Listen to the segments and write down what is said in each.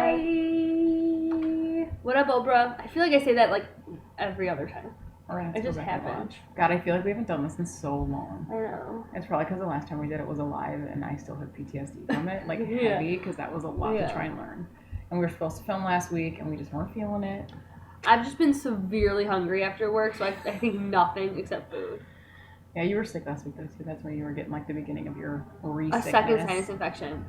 Bye. What up, Oprah? I feel like I say that like every other time. It just happened. God, I feel like we haven't done this in so long. I know. It's probably because the last time we did it was alive, and I still have PTSD from it, like heavy, because that was a lot to try and learn. And we were supposed to film last week, and we just weren't feeling it. I've just been severely hungry after work, so I think nothing except food. Yeah, you were sick last week though too. That's when you were getting like the beginning of your re-sickness. A second sinus infection.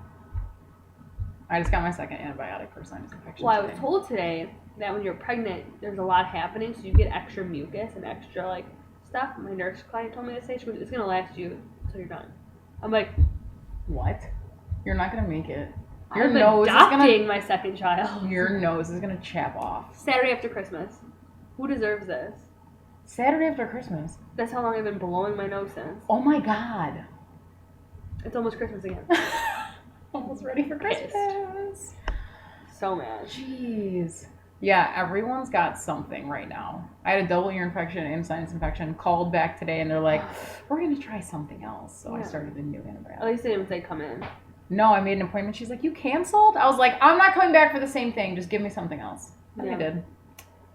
I just got my second antibiotic for sinus infection. Well, I was told today that when you're pregnant, there's a lot happening, so you get extra mucus and extra like stuff. My nurse client told me to say it's gonna last you until you're done. I'm like, what? You're not gonna make it. I'm adopting my second child. Your nose is gonna chap off. Saturday after Christmas. Who deserves this? Saturday after Christmas. That's how long I've been blowing my nose since. Oh my God. It's almost Christmas again. Almost ready for Christmas. So mad. Jeez. Yeah, everyone's got something right now. I had a double ear infection and sinus infection. Called back today and they're like, we're going to try something else. So I started a new antibiotic. At least they didn't say come in. No, I made an appointment. She's like, you canceled? I was like, I'm not coming back for the same thing. Just give me something else. And I did.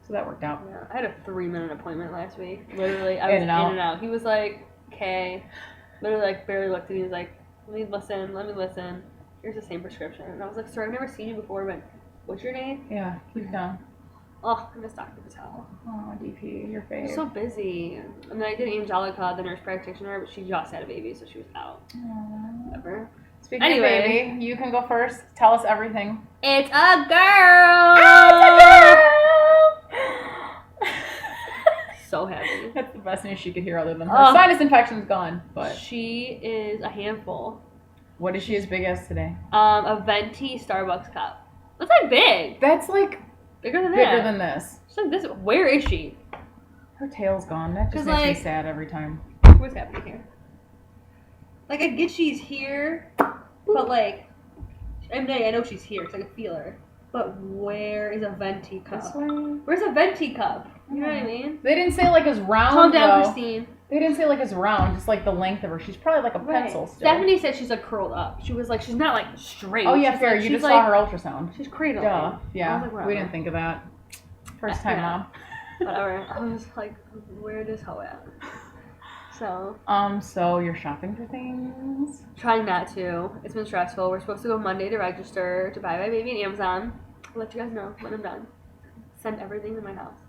So that worked out. Yeah, I had a 3-minute appointment last week. Literally, I was in and out. He was like, okay. Literally, like, barely looked at me. He was like, let me listen. Here's the same prescription. And I was like, sir, I've never seen you before, but what's your name? Yeah, keep down. Oh, I miss Dr. Patel. Oh, DP, your face. I'm so busy. And then I did Angelica, the nurse practitioner, but she just had a baby, so she was out. Whatever. Speaking of baby, you can go first. Tell us everything. It's a girl! It's a girl! So happy. That's the best news she could hear other than her sinus infection's gone. But she is a handful. What is she as big as today? A venti Starbucks cup. That's like big. That's like bigger than this. She's like this. Where is she? Her tail's gone. That just makes me sad every time. What's happening here? Like I get she's here, but like I know she's here because I can feel her. But where is a venti cup? This way? Where's a venti cup? You know what I mean? They didn't say like it's round. Calm down, Christine. They didn't say like it's round, just like the length of her. She's probably like a pencil still. Stephanie said she's like curled up. She was like, she's not like straight. Oh yeah, she's fair. Like, you just saw her ultrasound. She's cradling. Duh. Yeah. Like, we didn't think of that. First time, Mom. Whatever. I was like, where does hoe at? So. So you're shopping for things? Trying not to. It's been stressful. We're supposed to go Monday to register to buy my baby on Amazon. I'll let you guys know when I'm done. Send everything to my house.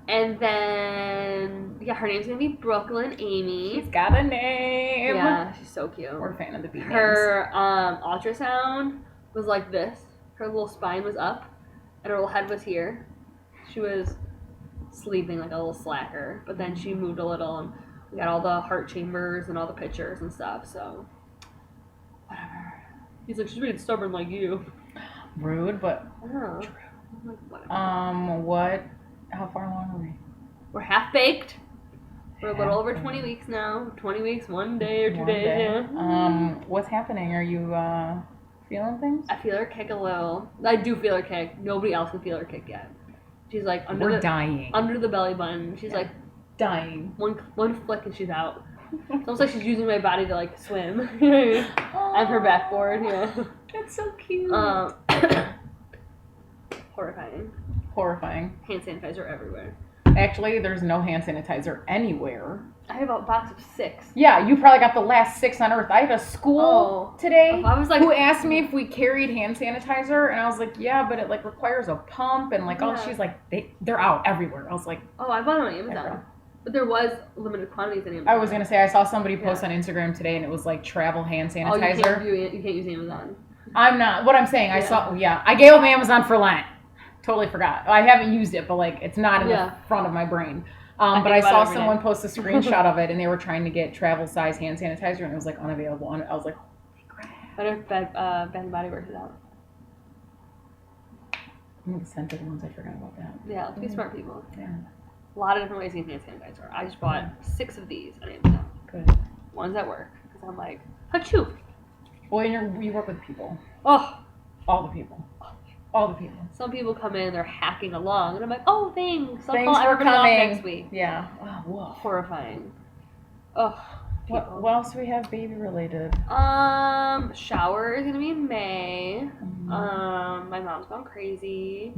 And then her name's gonna be Brooklyn Amy. She's got a name. Yeah, she's so cute. We're a fan of the names. Her ultrasound was like this. Her little spine was up, and her little head was here. She was sleeping like a little slacker, but then she moved a little, and we got all the heart chambers and all the pictures and stuff. So whatever. He's like, she's being stubborn like you. Rude, but true. What? How far along are we? We're half baked. We're a little over 20 weeks now. 20 weeks, 1 day or 2 days. Yeah. What's happening? Are you feeling things? I feel her kick a little. I do feel her kick. Nobody else can feel her kick yet. She's like dying under the belly button. She's like dying. One flick and she's out. It's almost like she's using my body to like swim. I'm her backboard. Yeah. That's so cute. Horrifying. Hand sanitizer everywhere. Actually, there's no hand sanitizer anywhere. I have a box of 6. Yeah, you probably got the last 6 on Earth. I had a school today I was like, who asked me if we carried hand sanitizer, and I was like, yeah, but it like requires a pump, and like, she's like, they're out everywhere. I was like, I bought them on Amazon. But there was limited quantities in Amazon. I was going to say, I saw somebody post on Instagram today, and it was like travel hand sanitizer. You can't use Amazon. I'm not. What I'm saying, I gave up Amazon for Lent. Totally forgot. I haven't used it, but like it's not in the front of my brain. But I saw someone post a screenshot of it, and they were trying to get travel size hand sanitizer, and it was like unavailable. And I was like, holy crap. What if Bath & Body Works is out? The scented ones, I forgot about that. Yeah, let's be smart people. Yeah. A lot of different ways to get hand sanitizer. I just bought 6 of these on Amazon. Good. One's at work, because I'm like, achoo. Well, you work with people. Oh. All the people. All the people. Some people come in, they're hacking along, and I'm like, oh, thanks. I'll Thanks call for everybody coming. off next week. Yeah. Oh, whoa. Horrifying. Oh. What else do we have baby related? Shower is gonna be in May. My mom's gone crazy.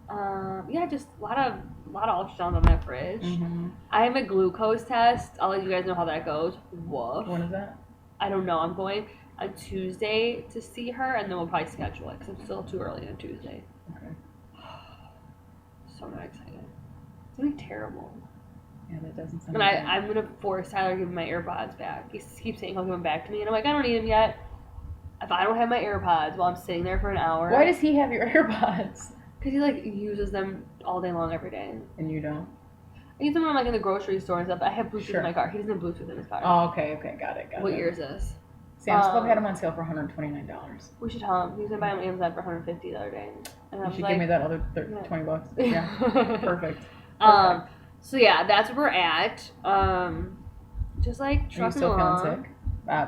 Yeah, just a lot of ultrasounds on my fridge. Mm-hmm. I have a glucose test. I'll let you guys know how that goes. Woof. When is that? I don't know. I'm going on Tuesday to see her, and then we'll probably schedule it because I'm still too early on Tuesday. Okay. So not excited. It's gonna be terrible. Yeah, that doesn't sound And good. I'm gonna force Tyler to give me my AirPods back. He keeps saying he'll give them back to me, and I'm like, I don't need them yet. If I don't have my AirPods while I'm sitting there for an hour. Why does he have your AirPods? Because he like uses them all day long every day. And you don't? I use them when I'm like in the grocery store and stuff. I have Bluetooth in my car. He doesn't have Bluetooth in his car. Oh, okay, got it. What year is this? Sam's Club had them on sale for $129. We should tell him. He was gonna buy them on Amazon for $150 the other day. And You should give me that other $20. Yeah, perfect. So yeah, that's where we're at. Just like trucking Are you still along. feeling sick?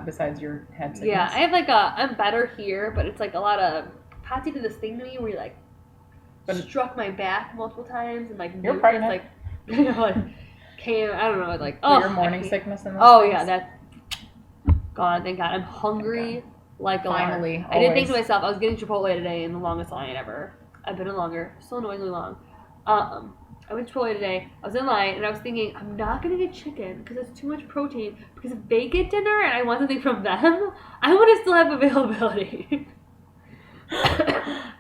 Besides your head sickness? Yeah, I have I'm better here, but it's like a lot of. Patsy did this thing to me where he like struck my back multiple times and like you're pregnant. Like you know, like came. I don't know, like oh. Your morning sickness and those things? Yeah, that's gone. Thank God. I'm hungry like a finally. I didn't think to myself. I was getting Chipotle today in the longest line ever. I've been in longer, so annoyingly long. I went to Chipotle today. I was in line and I was thinking, I'm not gonna get chicken because it's too much protein. Because if they get dinner and I want something from them, I want to still have availability.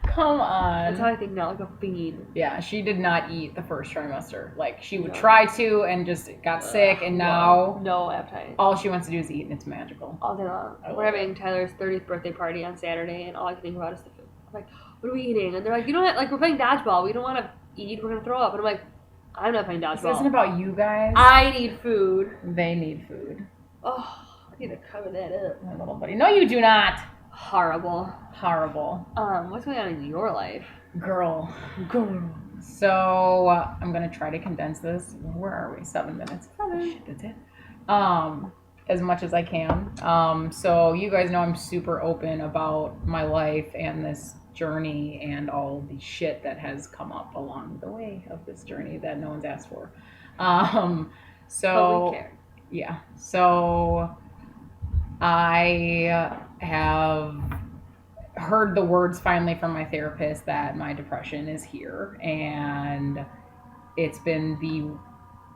Come on. That's how I think now, like a fiend. Yeah, she did not eat the first trimester. Like she would try to and just got sick, and now no appetite. All she wants to do is eat, and it's magical. All day long. We're having Tyler's 30th birthday party on Saturday, and all I can think about is the food. I'm like, what are we eating? And they're like, you don't have, like, we're playing dodgeball. We don't want to eat. We're gonna throw up. And I'm like, I'm not playing dodgeball. This isn't about you guys. I need food. They need food. Oh, I need to cover that up. My little buddy. No, you do not. Horrible. What's going on in your life? Girl. So, I'm going to try to condense this. Where are we? 7 minutes. Shit, that's it. As much as I can. So, you guys know I'm super open about my life and this journey and all the shit that has come up along the way of this journey that no one's asked for. But we care. Yeah. So, I have heard the words finally from my therapist that my depression is here, and it's been the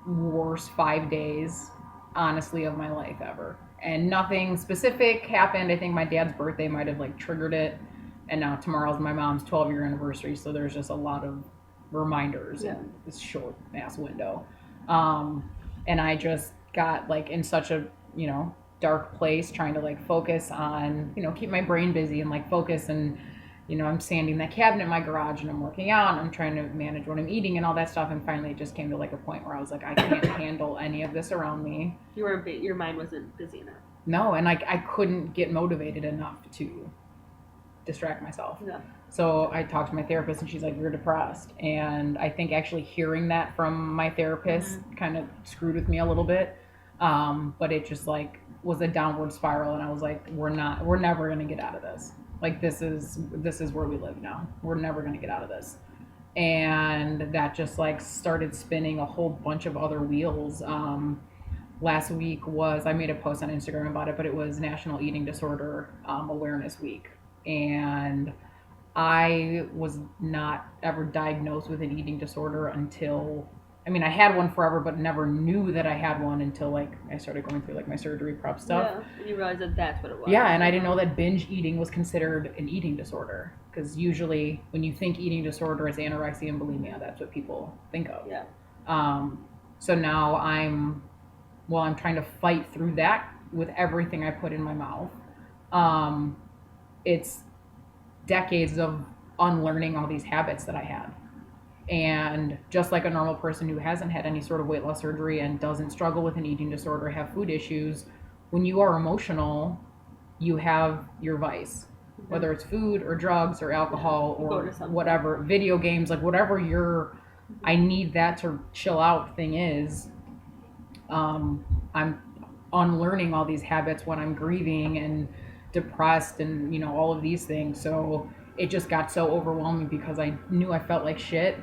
worst 5 days, honestly, of my life ever. And nothing specific happened. I think my dad's birthday might have like triggered it, and now tomorrow's my mom's 12-year anniversary, so there's just a lot of reminders in this short ass window. And I just got like in such a dark place, trying to like focus on, keep my brain busy and like focus, and I'm sanding that cabinet in my garage and I'm working out and I'm trying to manage what I'm eating and all that stuff, and finally it just came to like a point where I was like, I can't handle any of this around me. Your mind wasn't busy enough. No, and I couldn't get motivated enough to distract myself. Yeah. So I talked to my therapist and she's like, you're depressed. And I think actually hearing that from my therapist kind of screwed with me a little bit. But it just like was a downward spiral, and I was like, we're never going to get out of this. Like this is where we live now. We're never going to get out of this. And that just like started spinning a whole bunch of other wheels. Last week I made a post on Instagram about it, but it was National Eating Disorder Awareness Week. And I was not ever diagnosed with an eating disorder until, I had one forever, but never knew that I had one until like I started going through like my surgery prep stuff. Yeah, and you realized that that's what it was. Yeah, and I didn't know that binge eating was considered an eating disorder, because usually when you think eating disorder is anorexia and bulimia, that's what people think of. Yeah. So now I'm trying to fight through that with everything I put in my mouth. It's decades of unlearning all these habits that I had. And just like a normal person who hasn't had any sort of weight loss surgery and doesn't struggle with an eating disorder, have food issues, when you are emotional, you have your vice, whether it's food or drugs or alcohol or whatever, video games, like whatever your I need that to chill out thing is. I'm unlearning all these habits when I'm grieving and depressed and all of these things. So it just got so overwhelming because I knew I felt like shit,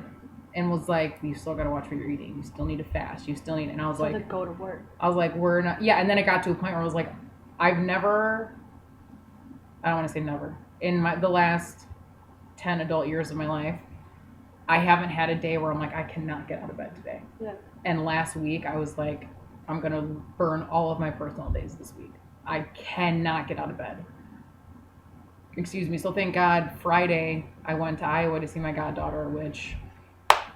and was like, you still gotta watch what you're eating. You still need to fast. You still need, and I was like, to go to work. I was like, we're not, yeah. And then it got to a point where I was like, I don't want to say never. In the last 10 adult years of my life, I haven't had a day where I'm like, I cannot get out of bed today. Yeah. And last week I was like, I'm going to burn all of my personal days this week. I cannot get out of bed. Excuse me. So thank God Friday I went to Iowa to see my goddaughter, which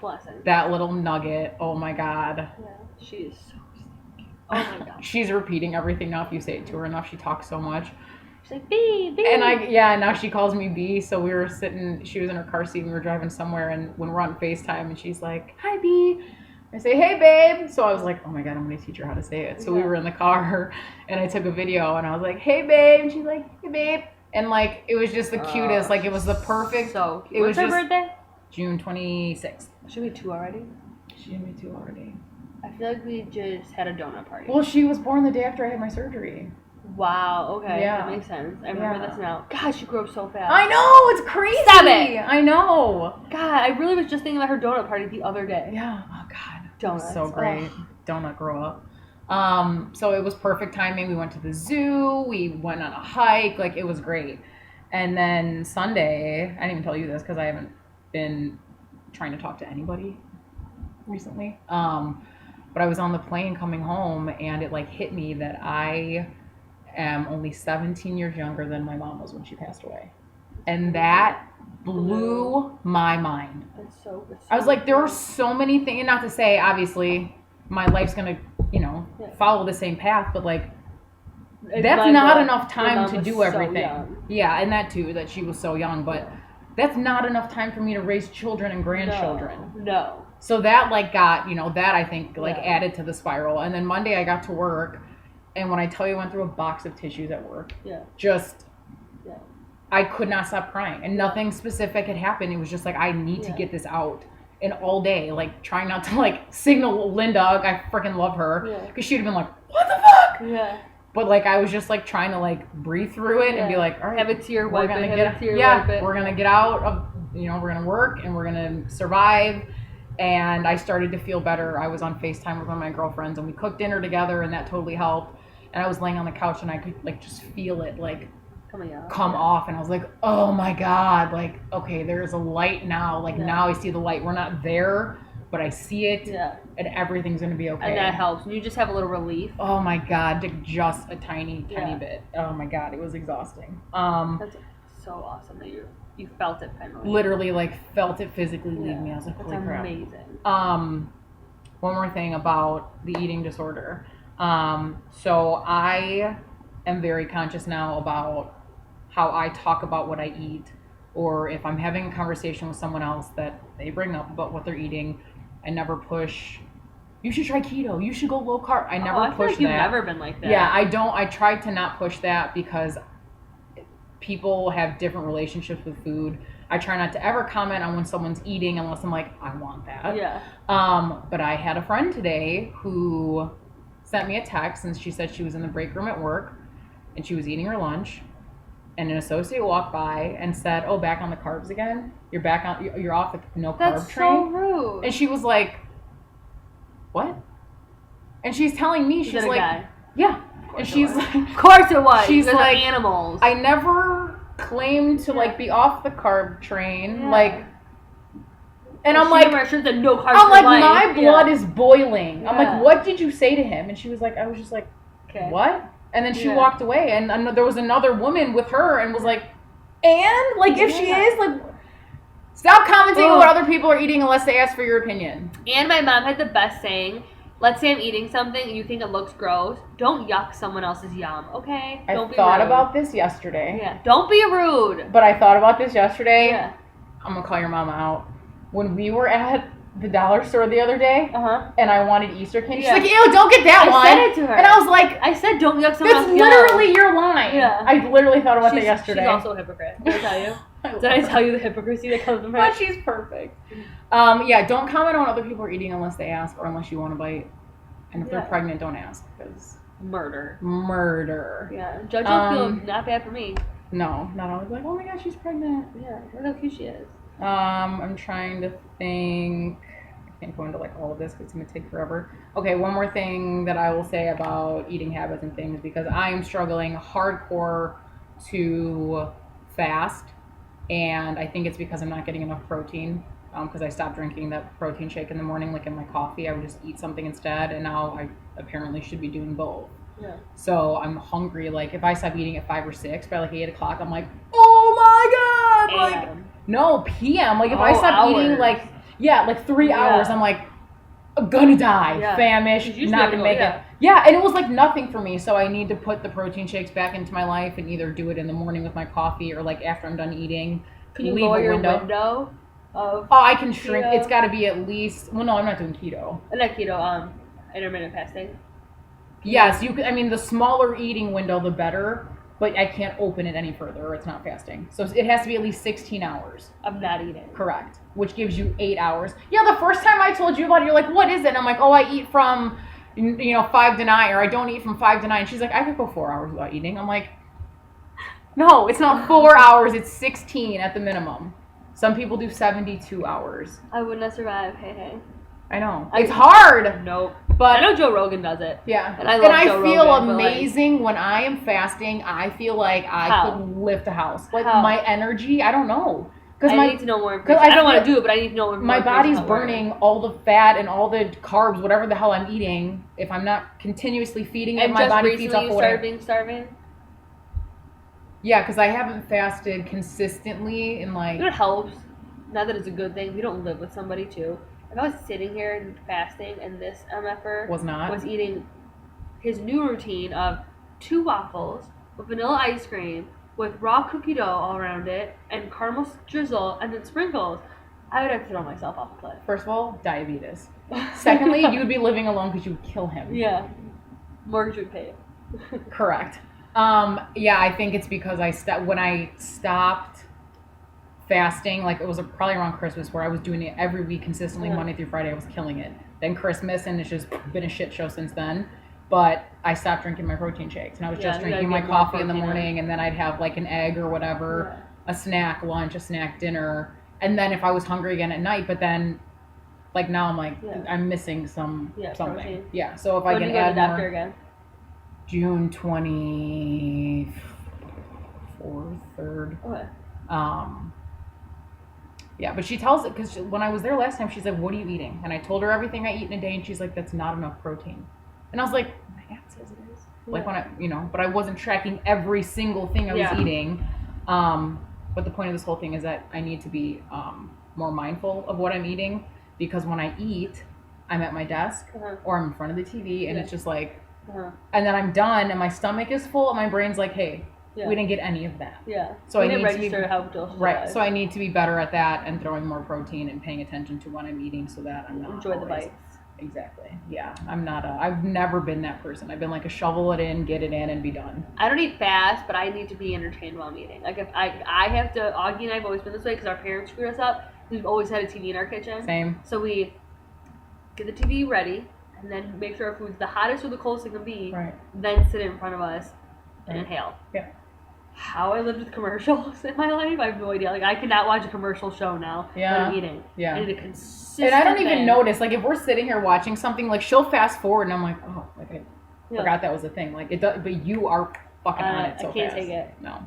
blessing. That little nugget, oh my God. Yeah, she is so stinky. Oh my God. She's repeating everything now. If you say it to her enough, she talks so much. She's like, B. And now she calls me B. So we were sitting, she was in her car seat and we were driving somewhere, and when we're on FaceTime and she's like, hi B. I say, hey babe. So I was like, oh my God, I'm going to teach her how to say it. So we were in the car and I took a video and I was like, hey babe. And she's like, hey babe. And like, it was just the cutest. Like, it was the perfect. So cute. What's her birthday? June 26th. Should we 2 already? She should be 2 already. I feel like we just had a donut party. Well, she was born the day after I had my surgery. Wow, okay. Yeah. That makes sense. I remember this now. God, she grew up so fast. I know, it's crazy. Stop it. I know. God, I really was just thinking about her donut party the other day. Yeah. Oh God. Donuts. So great. Oh. Donut grow up. So it was perfect timing. We went to the zoo. We went on a hike. Like, it was great. And then Sunday, I didn't even tell you this because I haven't been trying to talk to anybody recently. But I was on the plane coming home and it like hit me that I am only 17 years younger than my mom was when she passed away. And that blew my mind. It's so I was like, there are so many things, and not to say, obviously, my life's going to, follow the same path, but like, that's not enough time to do everything. Yeah, and that too, that she was so young, but that's not enough time for me to raise children and grandchildren. No. So that like got, that I think like added to the spiral. And then Monday I got to work, and when I tell you I went through a box of tissues at work, I could not stop crying, and nothing specific had happened. It was just like, I need to get this out. And all day, like, trying not to like signal Linda, I freaking love her, because she'd have been like, what the fuck? Yeah. But like, I was just like trying to like breathe through it and be like, all right, have a tear wipe we're gonna get we're gonna get out of, we're gonna work and we're gonna survive. And I started to feel better. I was on FaceTime with one of my girlfriends and we cooked dinner together, and that totally helped. And I was laying on the couch and I could like just feel it like come off, and I was like, oh my God, like, okay, there's a light now. Like, now I see the light. We're not there, but I see it, and everything's gonna be okay. And that helps. You just have a little relief. Oh my God, just a tiny bit. Oh my God, it was exhausting. That's so awesome that you felt it finally. Literally, like, felt it physically leave me. I was like, holy crap. That's amazing. One more thing about the eating disorder. So I am very conscious now about how I talk about what I eat, or if I'm having a conversation with someone else that they bring up about what they're eating, I never push, you should try keto, you should go low carb. I never push that. You've never been like that. Yeah, I try to not push that because people have different relationships with food. I try not to ever comment on when someone's eating unless I'm like, I want that. Yeah. But I had a friend today who sent me a text, and she said she was in the break room at work and she was eating her lunch, and an associate walked by and said, oh, back on the carbs again? You're off the no carb train? That's so rude. And she was like, what? And she's telling me, she's like, guy? Yeah. And she's like, of course it was. She's like, animals. I never claimed to like be off the carb train. Like, and I'm like, no carbs I'm like, my blood is boiling. Yeah. I'm like, what did you say to him? And she was like, I was just like, what? And then she walked away, and there was another woman with her and was like, and like, if she is like, stop commenting on what other people are eating unless they ask for your opinion. And my mom had the best saying, let's say I'm eating something and you think it looks gross, don't yuck someone else's yum, okay? Don't be rude. I thought about this yesterday. Yeah, don't be rude. But I thought about this yesterday. Yeah. I'm going to call your mama out. When we were at the dollar store the other day, and I wanted Easter candy, she's like, ew, don't get that one. I said it to her. And I was like, I said, don't yuck someone else's yum. That's literally your line. Yeah. I literally thought about that yesterday. She's also a hypocrite. Did I tell you? Did I tell you the hypocrisy that comes from her? But she's perfect. Yeah, don't comment on other people are eating unless they ask or unless you want to bite. And if they're pregnant, don't ask, because murder. Yeah, Judge will feel not bad for me. No, not always like, oh my gosh, she's pregnant. Yeah, look how cute she is. I'm trying to think. I can't go into like all of this because it's gonna take forever. Okay, one more thing that I will say about eating habits and things, because I am struggling hardcore to fast and I think it's because I'm not getting enough protein. Because I stopped drinking that protein shake in the morning, like in my coffee. I would just eat something instead, and now I apparently should be doing both. Yeah. So I'm hungry. Like if I stop eating at 5 or 6, by like 8 o'clock, I'm like, oh my god! Like no PM. Like if I stop eating, like 3 hours, I'm like, I'm gonna die, famished, not gonna make it. Yeah, and it was like nothing for me. So I need to put the protein shakes back into my life and either do it in the morning with my coffee or like after I'm done eating. Can you lower your window? I can shrink. Keto? It's got to be at least. Well, no, I'm not doing keto. Not keto. Intermittent fasting. Yes, you. I mean, the smaller eating window, the better. But I can't open it any further, or it's not fasting. So it has to be at least 16 hours of not eating. Correct, which gives you 8 hours. Yeah, the first time I told you about it, you're like, "What is it?" And I'm like, "Oh, I eat from, 5 to 9, or I don't eat from 5 to 9." She's like, "I could go 4 hours without eating." I'm like, "No, it's not 4 hours. It's 16 at the minimum." Some people do 72 hours. I would not survive. Hey. I know. It's hard. Nope. But I know Joe Rogan does it. Yeah. And I love Joe feel Rogan, amazing when I am fasting. I feel like I could lift a house. Like my energy, I don't know. I need to know more information. I don't want to do it, but I need to know more information. My body's burning all the fat and all the carbs, whatever the hell I'm eating. If I'm not continuously feeding it, my body feeds off of whatever. And just recently you started being starving? Yeah, because I haven't fasted consistently in like... It helps. Not that it's a good thing. We don't live with somebody too. If I was sitting here and fasting and this MFer was eating his new routine of 2 waffles with vanilla ice cream with raw cookie dough all around it and caramel drizzle and then sprinkles, I would have to throw myself off a cliff. First of all, diabetes. Secondly, you would be living alone because you would kill him. Yeah. Mortgage would pay. Correct. I think it's because when I stopped fasting, like it was probably around Christmas where I was doing it every week consistently, Monday through Friday. I was killing it. Then Christmas, and it's just been a shit show since then. But I stopped drinking my protein shakes, and I was just drinking my coffee in the morning, and then I'd have like an egg or whatever, a snack lunch, a snack dinner, and then if I was hungry again at night. But then, like now, I'm like I'm missing something. Protein. Yeah. So if I can add more. Doctor again? June 24th, 3rd. Okay. Yeah, but she tells it because when I was there last time, she's like, "What are you eating?" And I told her everything I eat in a day, and she's like, "That's not enough protein." And I was like, "My app says it is." Like when but I wasn't tracking every single thing I was eating. But the point of this whole thing is that I need to be more mindful of what I'm eating, because when I eat, I'm at my desk or I'm in front of the TV, and it's just like, and then I'm done, and my stomach is full, and my brain's like, "Hey, we didn't get any of that." Yeah. So I need to be right. So I need to be better at that and throwing more protein and paying attention to what I'm eating so that I'm not enjoy the bites. Exactly. Yeah. I've never been that person. I've been like a shovel it in, get it in, and be done. I don't eat fast, but I need to be entertained while I'm eating. Like if I have to, Augie and I have always been this way because our parents screwed us up. We've always had a TV in our kitchen. Same. So we get the TV ready and then make sure our food's the hottest or the coldest it can be. Right. Then sit it in front of us and inhale. Yeah. How I lived with commercials in my life, I have no idea. Like I cannot watch a commercial show now when I'm eating. Yeah. I need a consistent. And I don't even notice. Like if we're sitting here watching something, like she'll fast forward, and I'm like, oh, like I forgot that was a thing. Like it does, but you are fucking on it so fast. I can't take it. No.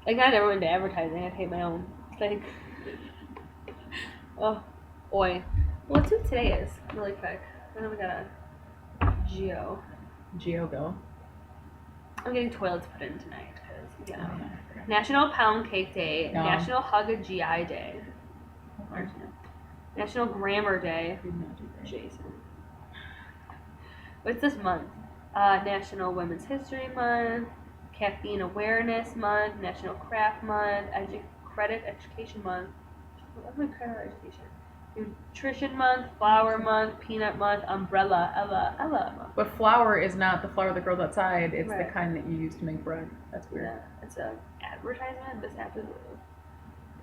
Like I never went into advertising. I hate my own. Like, oh, boy. Well, let's see what today is really quick. And then we got a Geo go. I'm getting toilets put in tonight. National Pound Cake Day, National Hug a GI Day, National Grammar Day. Jason. What's this month? National Women's History Month, Caffeine Awareness Month, National Craft Month, Credit Education Month. What's my credit education? Nutrition Month, Flower Month, Peanut Month, Umbrella, Ella Month. But flour is not the flour that grows outside. It's the kind that you use to make bread. That's weird. Yeah, it's an advertisement. This app is.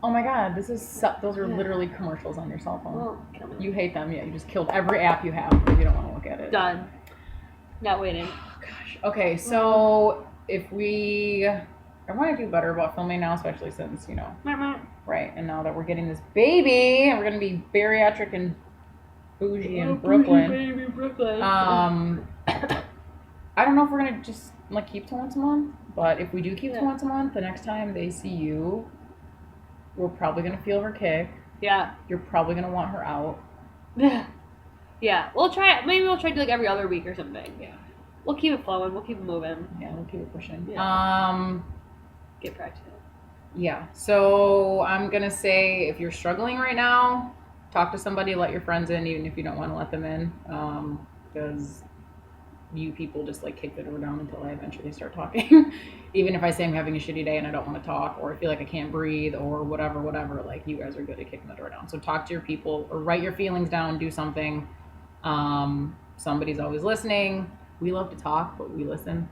Oh my god, those are literally commercials on your cell phone. Well, you hate them, you just killed every app you have if you don't want to look at it. Done. Not waiting. Oh gosh. Okay, so I want to do better about filming now, especially since, right, and now that we're getting this baby, and we're going to be bariatric and bougie in Brooklyn. Baby, Brooklyn. I don't know if we're going to just, keep to once a month, but if we do keep to once a month, the next time they see you, We're probably going to feel her kick. Yeah. You're probably going to want her out. Yeah. We'll try it. Maybe we'll try to do like every other week or something. Yeah. We'll keep it flowing. We'll keep it moving. Yeah, we'll keep it pushing. Yeah. Get practice. Yeah. So I'm going to say if you're struggling right now, talk to somebody, let your friends in, even if you don't want to let them in. Because you people just like kick the door down until I eventually start talking. Even if I say I'm having a shitty day and I don't want to talk, or I feel like I can't breathe, or whatever, like you guys are good at kicking the door down. So talk to your people or write your feelings down, do something. Somebody's always listening. We love to talk, but we listen.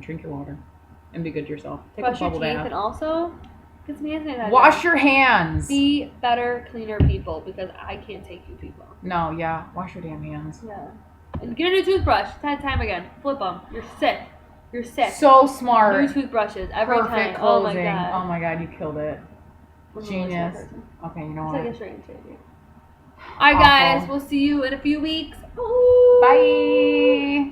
Drink your water and be good to yourself. Take Brush a bubble your teeth bath. And also get some hand sanitizer. Wash your hands. Be better, cleaner people, because I can't take you people. No, yeah. Wash your damn hands. Yeah. And get a new toothbrush. Time again. Flip them. You're sick. You're sick. So smart. New toothbrushes every Perfect time. closing. Oh my god. Oh my god, you killed it. Genius. Okay, you know what? It's like a straight. Alright guys, we'll see you in a few weeks. Ooh. Bye.